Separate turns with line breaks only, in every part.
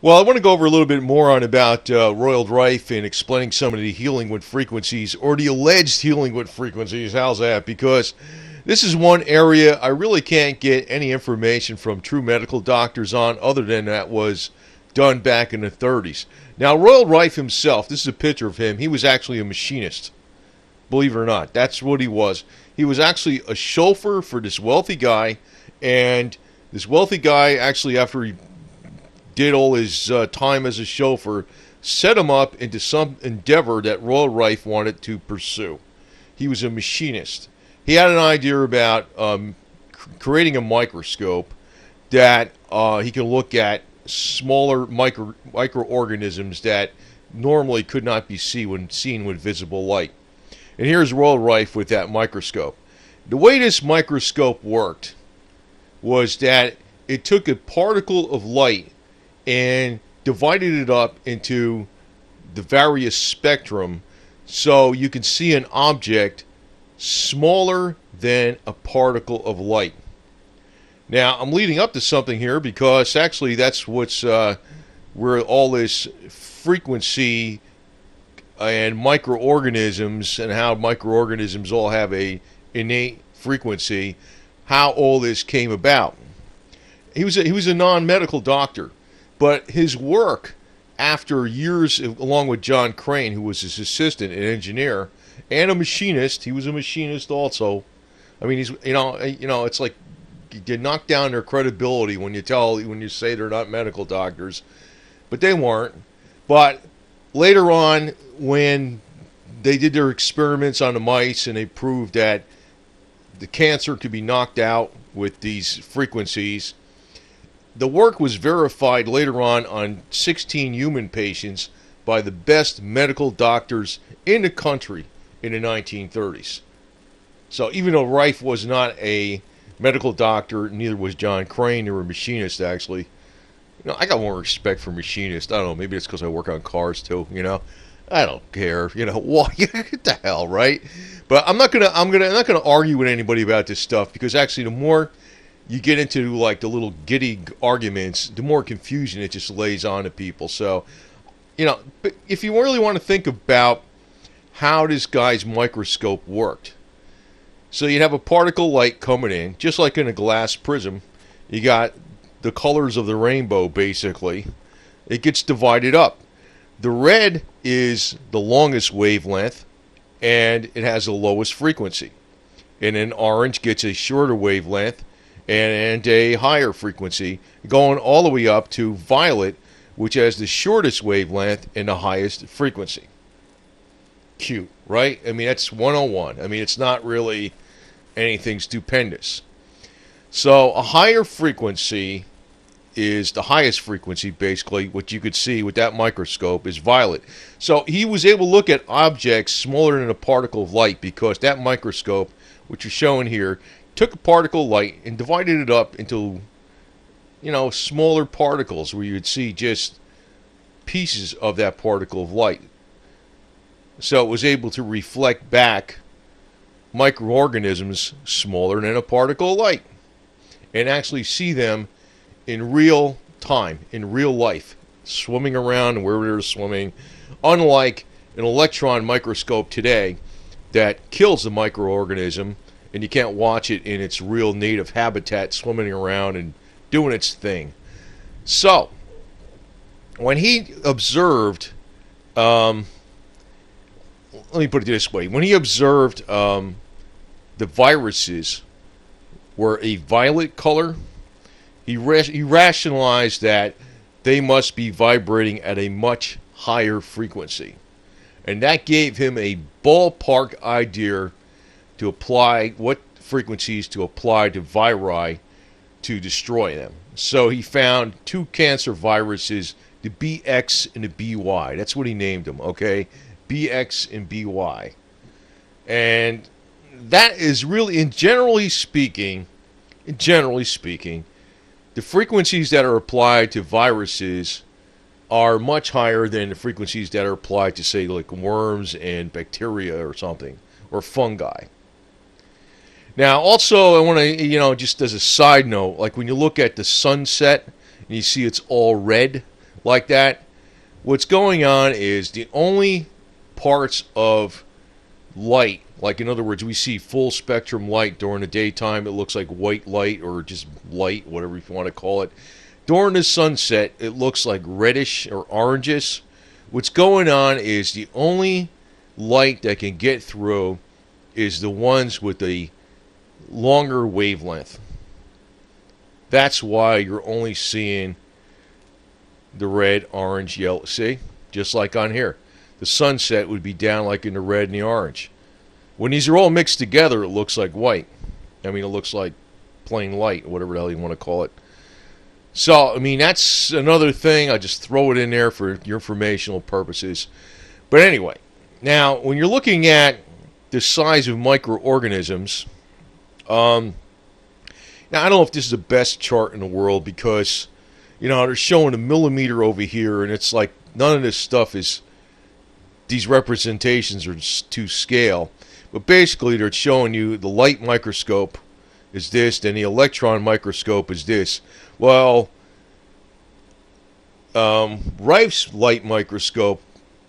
Well, I want to go over a little bit more on about Royal Rife and explaining some of the healing with frequencies, or the alleged healing with frequencies. How's that? Because this is one area I really can't get any information from true medical doctors on, other than that was done back in the 30s. Now, Royal Rife himself, this is a picture of him. He was actually a machinist, believe it or not. That's what he was. He was actually a chauffeur for this wealthy guy, and this wealthy guy actually, after he did all his time as a chauffeur, set him up into some endeavor that Royal Rife wanted to pursue. He was a machinist. He had an idea about creating a microscope that he could look at smaller microorganisms that normally could not be seen with visible light. And here's Royal Rife with that microscope. The way this microscope worked was that it took a particle of light and divided it up into the various spectrum so you can see an object smaller than a particle of light. Now, I'm leading up to something here because actually that's what's where all this frequency and microorganisms and how microorganisms all have a innate frequency, how all this came about. He was a non-medical doctor. But his work, after years, along with John Crane, who was his assistant and engineer, and a machinist, he was a machinist also. I mean, he's it's like you knock down their credibility when you say they're not medical doctors, but they weren't. But later on, when they did their experiments on the mice and they proved that the cancer could be knocked out with these frequencies, the work was verified later on 16 human patients by the best medical doctors in the country in the 1930s. So even though Rife was not a medical doctor, neither was John Crane. They were machinists, actually. I got more respect for machinists. I don't know, maybe it's because I work on cars too, I don't care, what the hell, right? But I'm not gonna argue with anybody about this stuff, because actually the more you get into like the little giddy arguments, the more confusion it just lays on to people. So, but if you really want to think about how this guy's microscope worked, so you'd have a particle light coming in, just like in a glass prism. You got the colors of the rainbow, basically. It gets divided up. The red is the longest wavelength, and it has the lowest frequency. And then orange gets a shorter wavelength and a higher frequency, going all the way up to violet, which has the shortest wavelength and the highest frequency. Cute, right? I mean, that's 101. I mean, it's not really anything stupendous. So a higher frequency is the highest frequency, basically. What you could see with that microscope is violet. So he was able to look at objects smaller than a particle of light, because that microscope, which is shown here, took a particle of light and divided it up into, smaller particles where you would see just pieces of that particle of light. So it was able to reflect back microorganisms smaller than a particle of light and actually see them in real time, in real life, swimming around wherever they're swimming, unlike an electron microscope today that kills the microorganism and you can't watch it in its real native habitat swimming around and doing its thing. So, when he observed, let me put it this way, when he observed the viruses were a violet color, he rationalized that they must be vibrating at a much higher frequency. And that gave him a ballpark idea to apply what frequencies to apply to viri to destroy them. So he found two cancer viruses, the BX and the BY. That's what he named them, okay? BX and BY. And that is really, generally speaking, the frequencies that are applied to viruses are much higher than the frequencies that are applied to, say, like worms and bacteria or something, or fungi. Now, also, I want to, just as a side note, like when you look at the sunset and you see it's all red, like that, what's going on is the only parts of light, like in other words, we see full spectrum light during the daytime. It looks like white light or just light, whatever you want to call it. During the sunset, it looks like reddish or orangish. What's going on is the only light that can get through is the ones with the longer wavelength. That's why you're only seeing the red, orange, yellow. See? Just like on here. The sunset would be down like in the red and the orange. When these are all mixed together, it looks like white. I mean, it looks like plain light, whatever the hell you want to call it. So, I mean, that's another thing. I just throw it in there for your informational purposes. But anyway, now, when you're looking at the size of microorganisms, now, I don't know if this is the best chart in the world because, you know, they're showing a millimeter over here, and it's like none of this stuff is, these representations are to scale. But basically, they're showing you the light microscope is this, then the electron microscope is this. Well, Rife's light microscope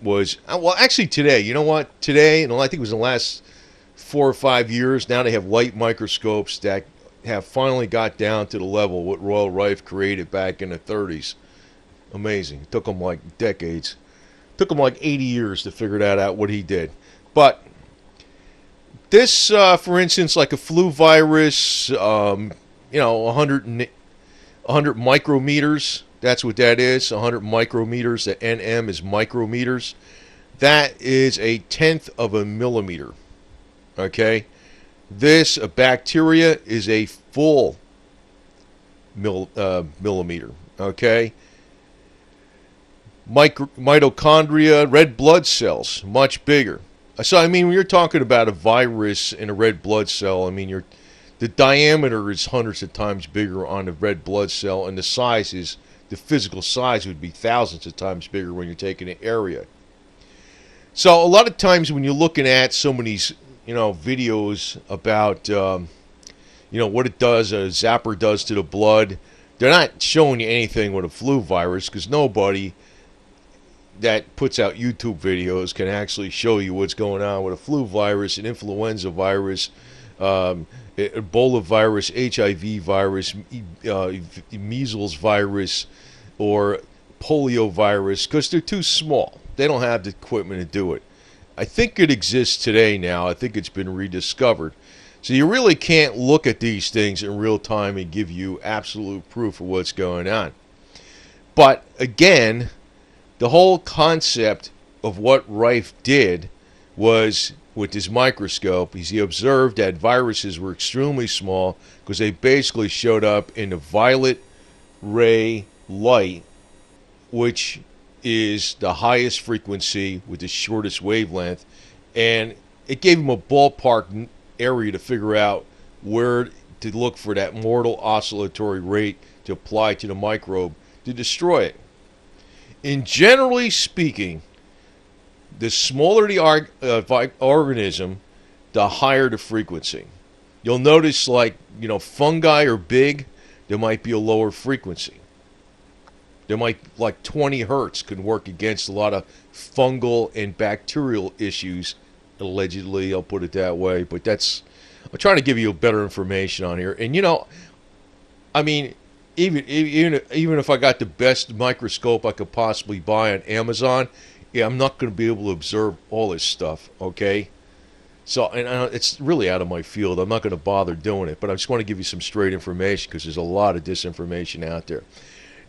was, well, actually today, you know what? Today, and I think it was in the last 4 or 5 years, now they have light microscopes that have finally got down to the level what Royal Rife created back in the 30s. Amazing. It took them like decades. It took them like 80 years to figure that out, what he did. But this, for instance, like a flu virus, you know, 100 micrometers, that's what that is, 100 micrometers. The NM is micrometers. That is a tenth of a millimeter. Okay? This, a bacteria, is a full millimeter. Okay? Mitochondria, red blood cells, much bigger. So, I mean, when you're talking about a virus in a red blood cell, I mean, the diameter is hundreds of times bigger on the red blood cell, and the size is, the physical size would be thousands of times bigger when you're taking an area. So, a lot of times when you're looking at some of these, you know, videos about, you know, what it does, a Zapper does to the blood, they're not showing you anything with a flu virus, because nobody that puts out YouTube videos can actually show you what's going on with a flu virus, an influenza virus, Ebola virus, HIV virus, measles virus, or polio virus, because they're too small. They don't have the equipment to do it. I think it exists today now. I think it's been rediscovered. So you really can't look at these things in real time and give you absolute proof of what's going on. But again, the whole concept of what Rife did was, with his microscope, he observed that viruses were extremely small because they basically showed up in the violet ray light, which is the highest frequency with the shortest wavelength, and it gave him a ballpark area to figure out where to look for that mortal oscillatory rate to apply to the microbe to destroy it. And generally speaking, the smaller the organism, the higher the frequency. You'll notice, like, you know, fungi are big, there might be a lower frequency. There might, like 20 hertz could work against a lot of fungal and bacterial issues, allegedly, I'll put it that way. But that's, I'm trying to give you better information on here. And, you know, I mean, even if I got the best microscope I could possibly buy on Amazon, yeah, I'm not going to be able to observe all this stuff, okay? So, and it's really out of my field. I'm not going to bother doing it, but I just want to give you some straight information because there's a lot of disinformation out there.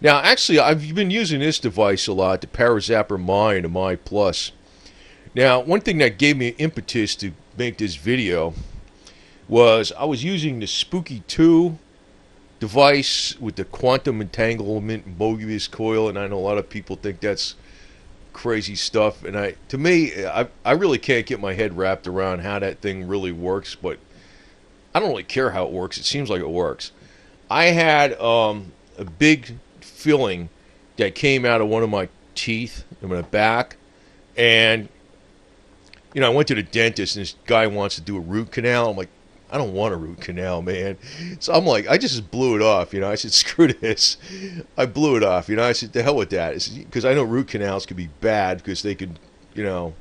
Now, actually, I've been using this device a lot, the Zapper My and the My Plus. Now, one thing that gave me impetus to make this video was I was using the Spooky 2 device with the quantum entanglement Mobius coil, and I know a lot of people think that's crazy stuff, and to me, I really can't get my head wrapped around how that thing really works, but I don't really care how it works. It seems like it works. I had a big filling that came out of one of my teeth in my back, and you know, I went to the dentist, and this guy wants to do a root canal. I'm like, I don't want a root canal, man. So I'm like, I just blew it off, you know. I said, screw this. I blew it off, you know. I said, the hell with that. Because I know root canals could be bad because they could, you know,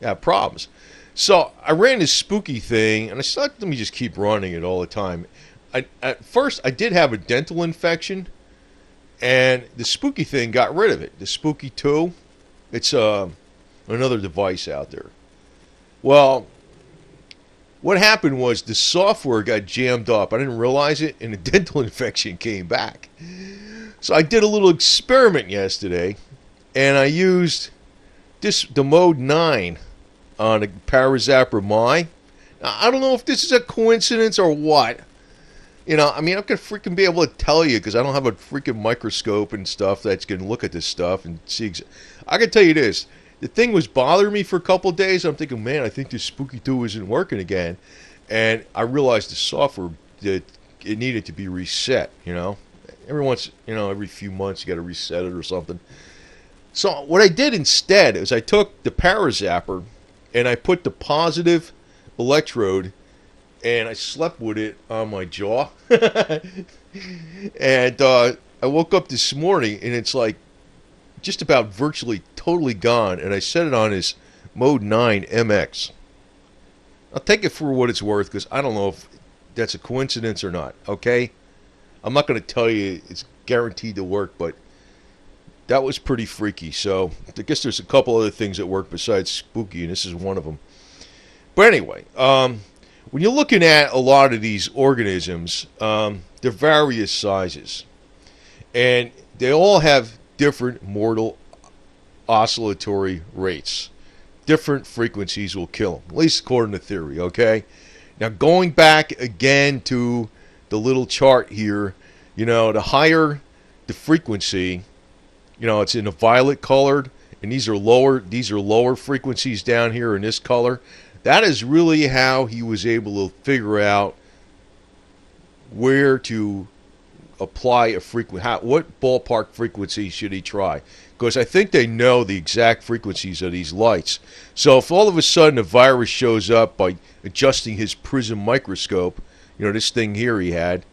have problems. So I ran this spooky thing, and I said, let me just keep running it all the time. At first, I did have a dental infection, and the spooky thing got rid of it. The spooky 2, it's another device out there. Well, what happened was the software got jammed up. I didn't realize it, and the dental infection came back. So I did a little experiment yesterday, and I used the mode 9 on a Zapper My. Now, I don't know if this is a coincidence or what. You know, I mean, I'm going to freaking be able to tell you because I don't have a freaking microscope and stuff that's going to look at this stuff and see. I can tell you this. The thing was bothering me for a couple of days. I'm thinking, man, I think this spooky 2 isn't working again. And I realized the software, that it needed to be reset, you know. Every few months you got to reset it or something. So what I did instead is I took the Zapper and I put the positive electrode and I slept with it on my jaw. And I woke up this morning and it's like just about virtually totally gone. And I set it on as mode 9 MX. I'll take it for what it's worth because I don't know if that's a coincidence or not, okay? I'm not going to tell you it's guaranteed to work, but that was pretty freaky. So I guess there's a couple other things that work besides spooky, and this is one of them. But anyway, when you're looking at a lot of these organisms, they're various sizes. And they all have different mortal oscillatory rates. Different frequencies will kill them, at least according to theory, okay? Now, going back again to the little chart here, you know, the higher the frequency, you know, it's in a violet colored, and these are lower frequencies down here in this color. That is really how he was able to figure out where to apply a what ballpark frequency should he try. Because I think they know the exact frequencies of these lights. So if all of a sudden a virus shows up by adjusting his prism microscope, you know, this thing here he had,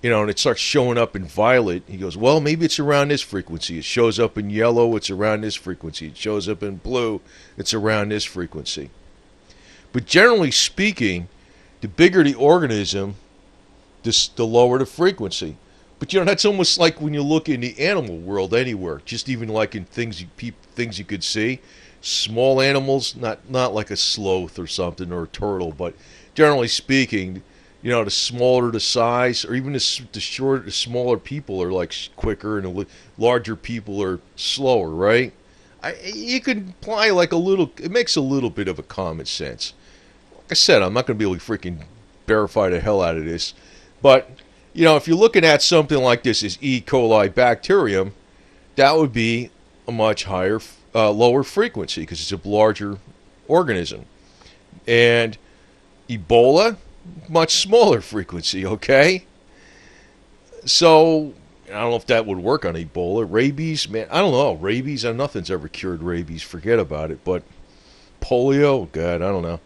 you know, and it starts showing up in violet, he goes, well, maybe it's around this frequency. It shows up in yellow, it's around this frequency. It shows up in blue, it's around this frequency. But generally speaking, the bigger the organism, the lower the frequency. But you know, that's almost like when you look in the animal world anywhere, just even like in things you could see. Small animals, not like a sloth or something or a turtle, but generally speaking, you know, the smaller the size, or even the smaller people are like quicker, and the larger people are slower, right? You could apply like a little. It makes a little bit of a common sense. Like I said, I'm not going to be able to freaking verify the hell out of this, but you know, if you're looking at something like this as E. coli bacterium, that would be a much higher, lower frequency because it's a larger organism. And Ebola, much smaller frequency, okay? So, I don't know if that would work on Ebola. Rabies, man, I don't know. Rabies, nothing's ever cured rabies. Forget about it. But polio, God, I don't know.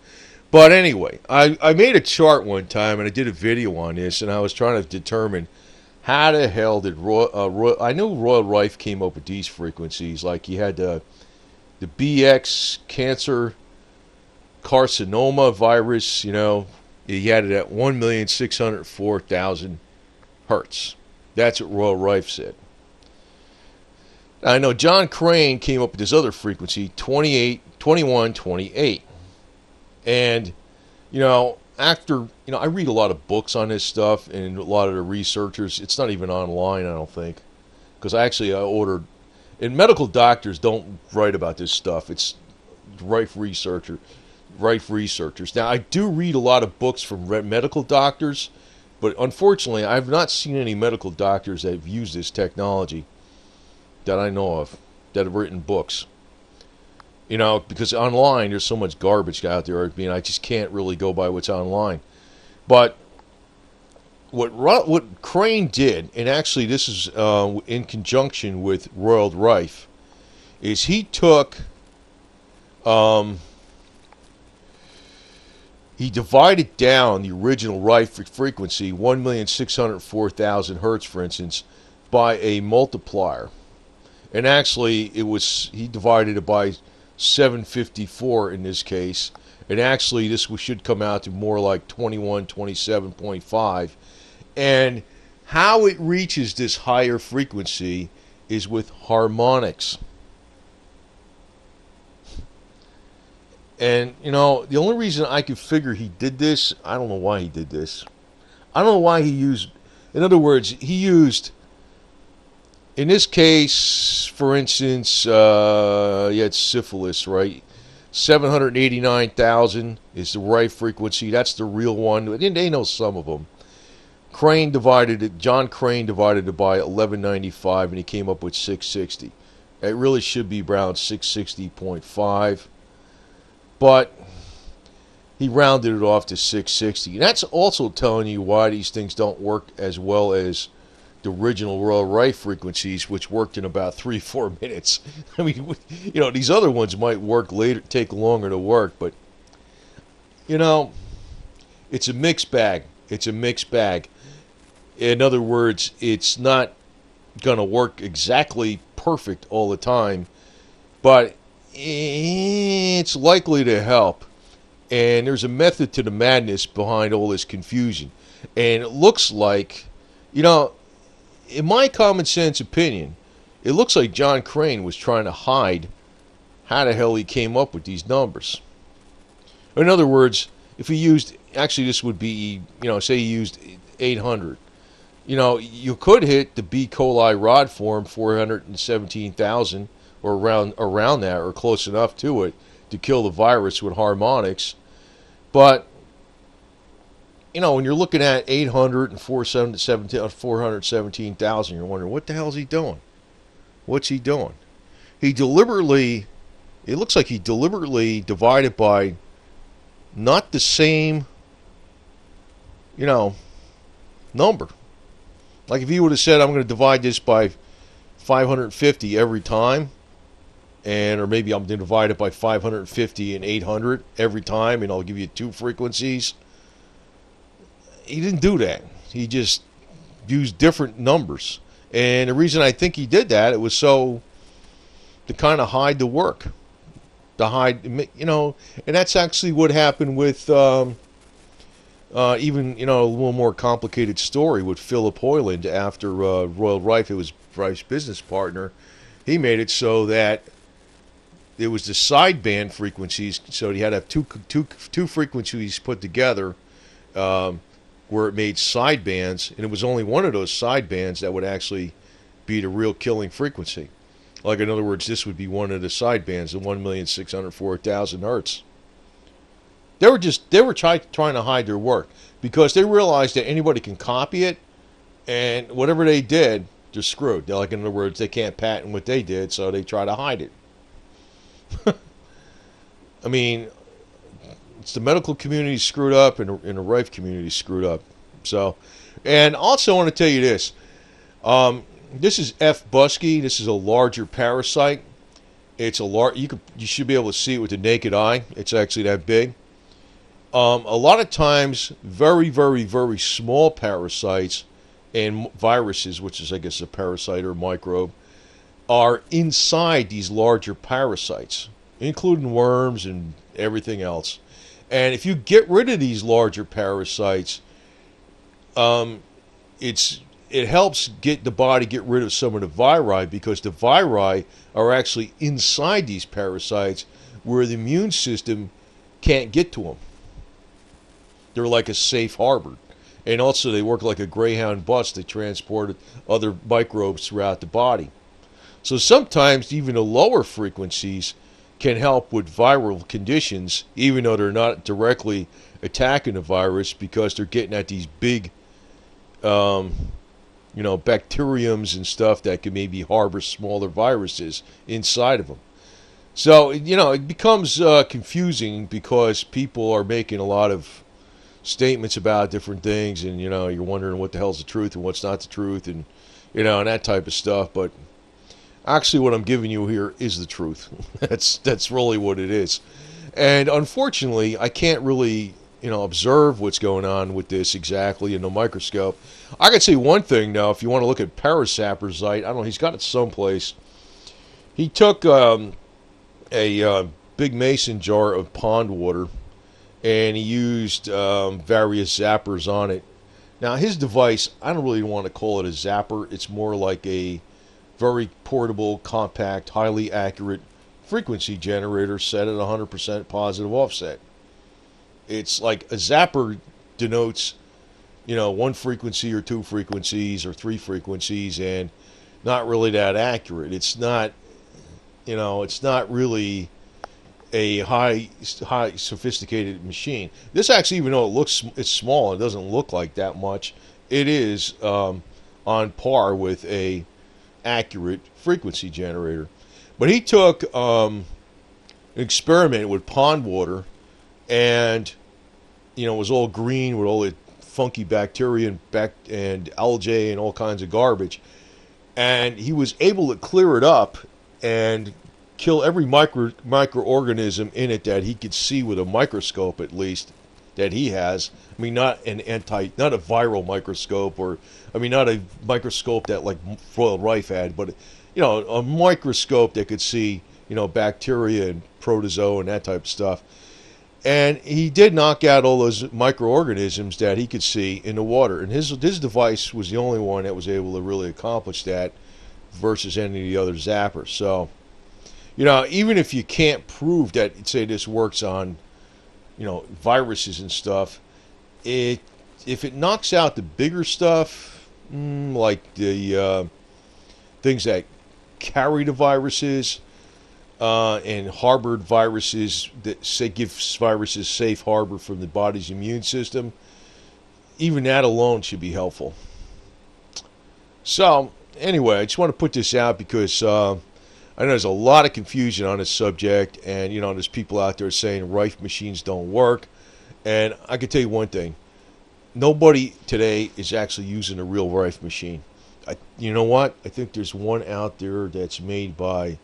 But anyway, I made a chart one time, and I did a video on this, and I was trying to determine how the hell did I knew Royal Rife came up with these frequencies. Like he had the BX cancer carcinoma virus, you know, he had it at 1,604,000 hertz. That's what Royal Rife said. I know John Crane came up with this other frequency, 2128. And, you know, I read a lot of books on this stuff, and a lot of the researchers, it's not even online, I don't think. Because I ordered, and medical doctors don't write about this stuff. It's Rife researchers. Now, I do read a lot of books from medical doctors, but unfortunately, I've not seen any medical doctors that have used this technology that I know of that have written books. You know, because online there's so much garbage out there. I mean, I just can't really go by what's online. But what Crane did, and actually this is in conjunction with Royal Rife, is he took he divided down the original Rife frequency, 1,604,000 hertz, for instance, by a multiplier. And actually, he divided it by 754 in this case. And actually, this should come out to more like 2127.5. And how it reaches this higher frequency is with harmonics. And, the only reason I could figure he did this, I don't know why he did this. I don't know why he used, in other words, he used, in this case, for instance, it's syphilis, right? 789,000 is the Rife frequency. That's the real one. They know some of them. John Crane divided it by 1195, and he came up with 660. It really should be around 660.5. But he rounded it off to 660. And that's also telling you why these things don't work as well as the original Royal Rife frequencies, which worked in about 3-4 minutes. I mean, these other ones might work later, take longer to work, but, it's a mixed bag. It's a mixed bag. In other words, it's not going to work exactly perfect all the time, but it's likely to help. And there's a method to the madness behind all this confusion. And it looks like, in my common sense opinion, it looks like John Crane was trying to hide how the hell he came up with these numbers. In other words, if he used, actually this would be, say he used 800. You could hit the B. coli rod form 417,000 or around that, or close enough to it to kill the virus with harmonics. But, when you're looking at 800 and 417,000, you're wondering, what the hell is he doing? What's he doing? It looks like he deliberately divided by not the same, number. Like if he would have said, I'm going to divide this by 550 every time, or maybe I'm going to divide it by 550 and 800 every time, and I'll give you 2 frequencies. He didn't do that. He just used different numbers. And the reason I think he did that, it was so to kind of hide the work. And that's actually what happened with even, a little more complicated story with Philip Hoyland after Royal Rife. It was Rife's business partner. He made it so that it was the sideband frequencies, so he had to have two frequencies put together where it made sidebands, and it was only one of those sidebands that would actually be the real killing frequency. Like, in other words, this would be one of the sidebands, the 1,604,000 hertz. They were trying to hide their work because they realized that anybody can copy it, and whatever they did, they're screwed. They're like, in other words, they can't patent what they did, so they try to hide it. I mean, it's the medical community screwed up, and the Rife community screwed up. So, and also I want to tell you this. This is F. busky. This is a larger parasite. It's a you should be able to see it with the naked eye. It's actually that big. A lot of times, very, very, very small parasites and viruses, which is, I guess, a parasite or a microbe, are inside these larger parasites, including worms and everything else. And if you get rid of these larger parasites, it helps get the body get rid of some of the viri, because the viri are actually inside these parasites where the immune system can't get to them. They're like a safe harbor. And also they work like a Greyhound bus to transport other microbes throughout the body. So sometimes even the lower frequencies can help with viral conditions, even though they're not directly attacking the virus, because they're getting at these big bacteriums and stuff that can maybe harbor smaller viruses inside of them. So, it becomes confusing because people are making a lot of statements about different things, and, you're wondering what the hell's the truth and what's not the truth, and, and that type of stuff. But actually what I'm giving you here is the truth. That's really what it is. And unfortunately, I can't really observe what's going on with this exactly in the microscope. I could say one thing now, if you want to look at parasappersite, I don't know, he's got it someplace. He took a big mason jar of pond water, and he used various zappers on it. Now, his device, I don't really want to call it a zapper. It's more like a very portable, compact, highly accurate frequency generator set at 100% positive offset. It's like a zapper denotes, one frequency or two frequencies or three frequencies, and not really that accurate. It's not really a high sophisticated machine. This actually, even though it's small, it doesn't look like that much. It is on par with a accurate frequency generator. But he took an experiment with pond water, and it was all green with all the funky bacteria and algae and all kinds of garbage, and he was able to clear it up and kill every microorganism in it that he could see with a microscope, at least, that he has. I mean, not a viral microscope, or not a microscope that like Royal Rife had, but a microscope that could see bacteria and protozoa and that type of stuff. And he did knock out all those microorganisms that he could see in the water. And his device was the only one that was able to really accomplish that versus any of the other zappers. So, even if you can't prove that, say, this works on, viruses and stuff, if it knocks out the bigger stuff, like the things that carry the viruses and harbored viruses that give viruses safe harbor from the body's immune system, even that alone should be helpful. So, anyway, I just want to put this out because I know there's a lot of confusion on this subject, and there's people out there saying Rife machines don't work. And I can tell you one thing: nobody today is actually using a real Rife machine. You know what? I think there's one out there that's made by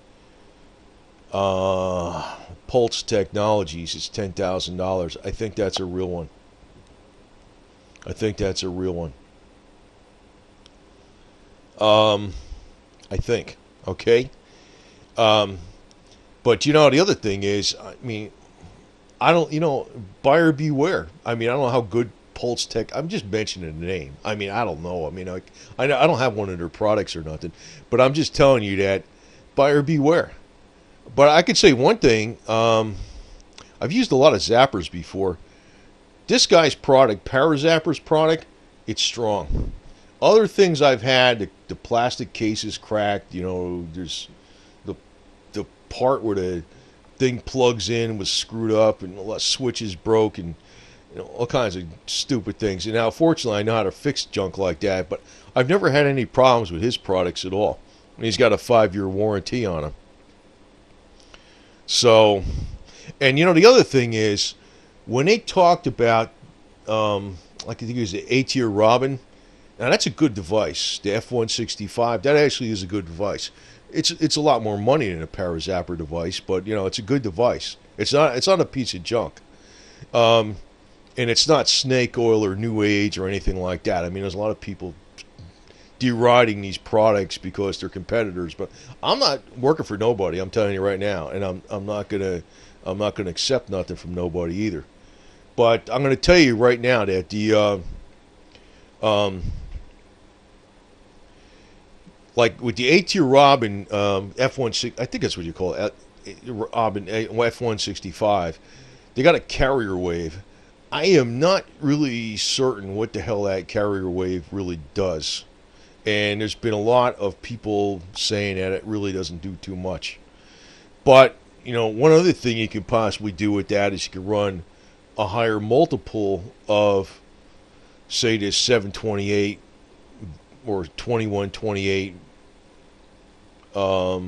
Pulse Technologies. It's $10,000. I think that's a real one. I think. Okay. But the other thing is, I don't, buyer beware. I don't know how good Pulse Tech, I'm just mentioning the name. I don't know. I don't have one of their products or nothing, but I'm just telling you that buyer beware. But I could say one thing, I've used a lot of zappers before. This guy's product, Parazapper's product, it's strong. Other things I've had, the plastic case is cracked, there's the part where the thing plugs in was screwed up, and a lot of switches broke, and all kinds of stupid things. And now, fortunately, I know how to fix junk like that, but I've never had any problems with his products at all. And he's got a 5-year warranty on them. So, and the other thing is, when they talked about, I think it was the A-tier Robin, now that's a good device. The F165, that actually is a good device. It's a lot more money than a Parazapper device, but it's a good device. It's not a piece of junk. And it's not snake oil or new age or anything like that. There's a lot of people deriding these products because they're competitors, but I'm not working for nobody. I'm telling you right now, and I'm not gonna accept nothing from nobody either. But I'm gonna tell you right now that the like with the A-tier Robin F16, I think that's what you call it, Robin F165, they got a carrier wave. I am not really certain what the hell that carrier wave really does. And there's been a lot of people saying that it really doesn't do too much. But, one other thing you could possibly do with that is you could run a higher multiple of, say, this 728 or 2128, what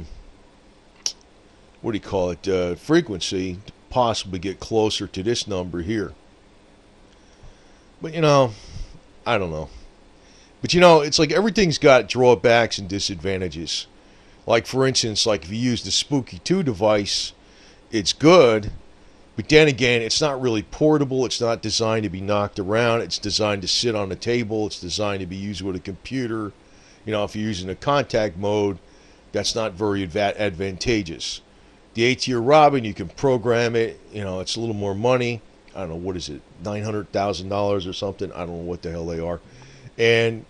do you call it, frequency, to possibly get closer to this number here. But, I don't know. But, it's like everything's got drawbacks and disadvantages. Like, for instance, like if you use the Spooky 2 device, it's good. But then again, it's not really portable. It's not designed to be knocked around. It's designed to sit on a table. It's designed to be used with a computer. You know, if you're using a contact mode, that's not very advantageous. The ATR Robin, you can program it. You know, it's a little more money. I don't know, what is it, $900,000 or something? I don't know what the hell they are. And,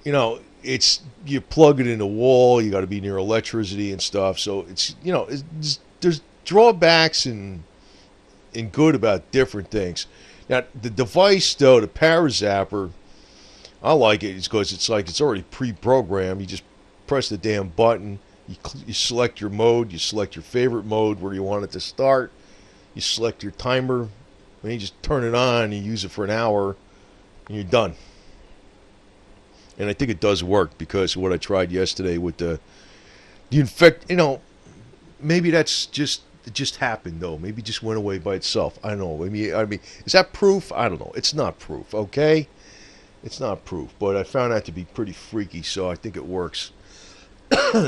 you know, it's, you plug it in the wall. You got to be near electricity and stuff. So it's, you know, there's drawbacks and good about different things. Now, the device, though, the Zapper, I like it because it's like it's already pre-programmed. You just press the damn button. You select your mode. You select your favorite mode where you want it to start. You select your timer. And you just turn it on and you use it for an hour, and you're done. And I think it does work because of what I tried yesterday with the infect. You know, maybe that's just. It just happened, though. Maybe it just went away by itself. I don't know. I mean, is that proof? I don't know. It's not proof, okay? It's not proof. But I found that to be pretty freaky, so I think it works.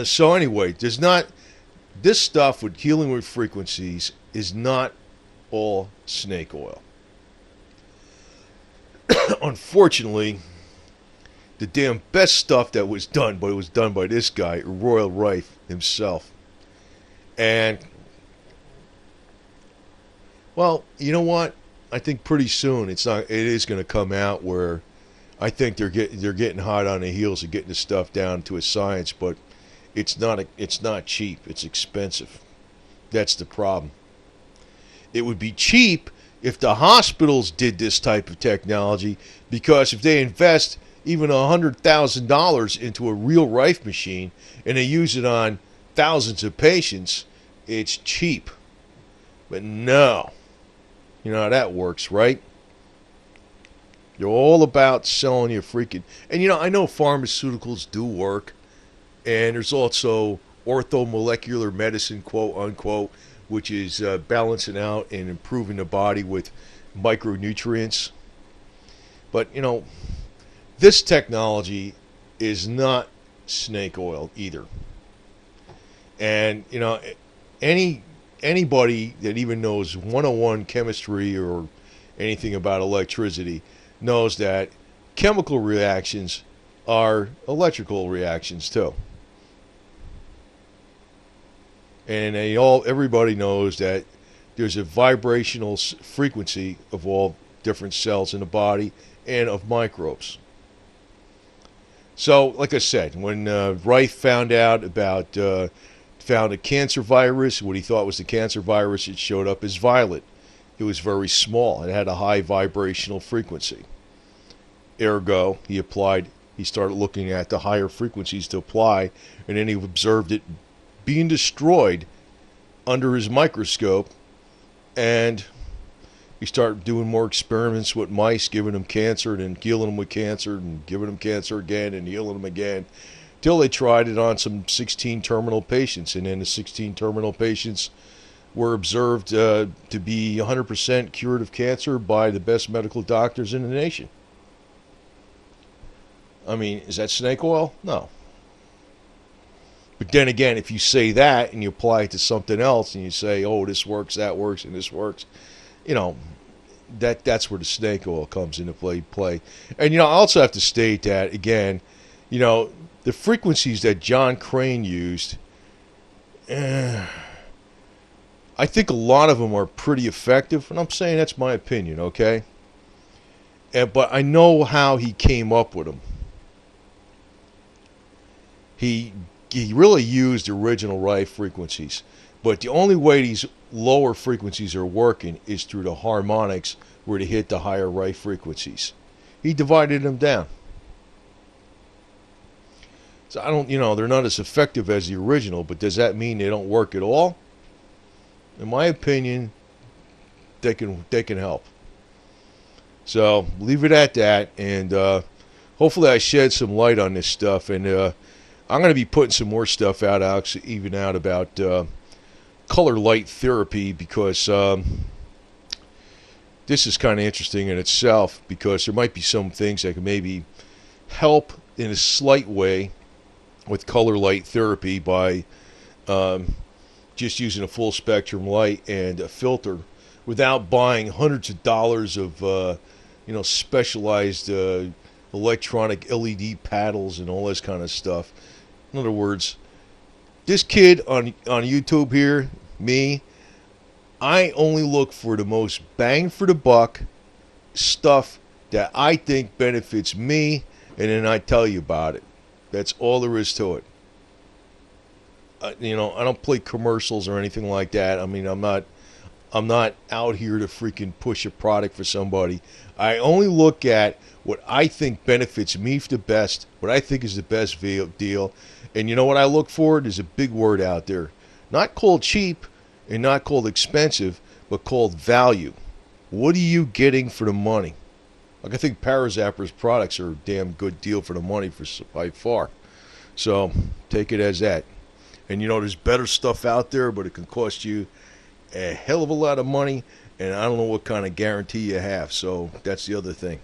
So anyway, there's not... This stuff with healing with frequencies is not all snake oil. Unfortunately, the damn best stuff that was done, but it was done by this guy, Royal Rife himself. And... well, you know what? I think pretty soon it is going to come out where I think they're getting hot on the heels of getting the stuff down to a science, but it's not cheap. It's expensive. That's the problem. It would be cheap if the hospitals did this type of technology, because if they invest even $100,000 into a real Rife machine and they use it on thousands of patients, it's cheap. But no. You know how that works, right? They're all about selling you freaking... And, you know, I know pharmaceuticals do work. And there's also orthomolecular medicine, quote unquote, which is balancing out and improving the body with micronutrients. But, you know, this technology is not snake oil either. And, you know, anybody that even knows 101 chemistry or anything about electricity knows that chemical reactions are electrical reactions too. And everybody knows that there's a vibrational frequency of all different cells in the body and of microbes. So, like I said, when Rife found out about found a cancer virus, what he thought was the cancer virus, it showed up as violet. It was very small. It had a high vibrational frequency. Ergo, he started looking at the higher frequencies to apply, and then he observed it being destroyed under his microscope, and he started doing more experiments with mice, giving them cancer and then healing them with cancer and giving them cancer again and healing them again, till they tried it on some 16 terminal patients, and then the 16 terminal patients were observed to be 100% cured of cancer by the best medical doctors in the nation. I mean, is that snake oil? No. But then again, if you say that and you apply it to something else and you say, oh, this works, that works, and this works, you know, that's where the snake oil comes into play. And, you know, I also have to state that, again, you know, the frequencies that John Crane used, I think a lot of them are pretty effective, and I'm saying that's my opinion, okay? But I know how he came up with them. He really used original Rife frequencies, but the only way these lower frequencies are working is through the harmonics where they hit the higher Rife frequencies. He divided them down. So I don't, you know, they're not as effective as the original, but does that mean they don't work at all? In my opinion, they can help. So leave it at that, and hopefully I shed some light on this stuff, and I'm going to be putting some more stuff out, Alex, even out about color light therapy, because this is kind of interesting in itself, because there might be some things that can maybe help in a slight way with color light therapy by just using a full spectrum light and a filter without buying hundreds of dollars of specialized electronic LED paddles and all this kind of stuff. In other words, this kid on YouTube here, me, I only look for the most bang for the buck stuff that I think benefits me, and then I tell you about it. That's all there is to it. I don't play commercials or anything like that. I mean, I'm not out here to freaking push a product for somebody. I only look at what I think benefits me the best, what I think is the best deal. And you know what I look for? There's a big word out there. Not called cheap and not called expensive, but called value. What are you getting for the money? Like, I think Zapper's products are a damn good deal for the money by far. So take it as that. And there's better stuff out there, but it can cost you a hell of a lot of money, and I don't know what kind of guarantee you have. So that's the other thing.